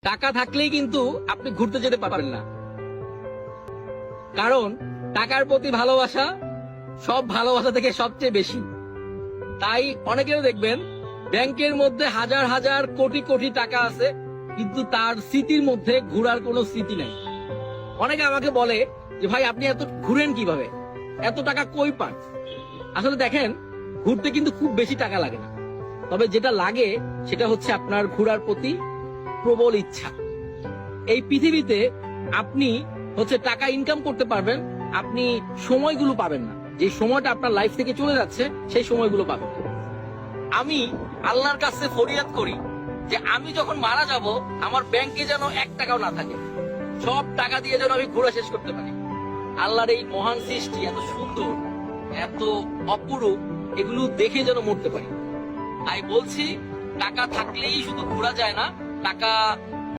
টাকা থাকলেই কিন্তু আপনি ঘুরতে যেতে পারবেন না, কারণ টাকার প্রতি ভালোবাসা সব ভালোবাসা থেকে সবচেয়ে বেশি। তাই অনেকেরও দেখবেন ব্যাংকের মধ্যে হাজার হাজার কোটি কোটি টাকা আছে, কিন্তু তার স্মৃতির মধ্যে ঘোরার কোনো স্মৃতি নাই। অনেকে আমাকে বলে যে ভাই আপনি এত ঘুরেন কিভাবে, এত টাকা কই পান? আসলে দেখেন, ঘুরতে কিন্তু খুব বেশি টাকা লাগে না, তবে যেটা লাগে সেটা হচ্ছে আপনার ঘোরার প্রতি প্রবল ইচ্ছা। এই পৃথিবীতে আপনি হচ্ছে টাকা ইনকাম করতে পারবেন, আপনি সময়গুলো পাবেন না। যে সময়টা আপনার লাইফ থেকে চলে যাচ্ছে সেই সময়গুলো পাবেন। আমি আল্লাহর কাছে ফরিয়াদ করি যে আমি যখন মারা যাব আমার ব্যাংকে যেন 1 টাকাও না থাকে, সব টাকা দিয়ে যেন আমি ঘোরা শেষ করতে পারি। আল্লাহর এই মহান সৃষ্টি এত সুন্দর, এত অপরূপ, এগুলো দেখে যেন মরতে পারি। তাই বলছি, টাকা থাকলেই শুধু ঘোরা যায় না, টাকা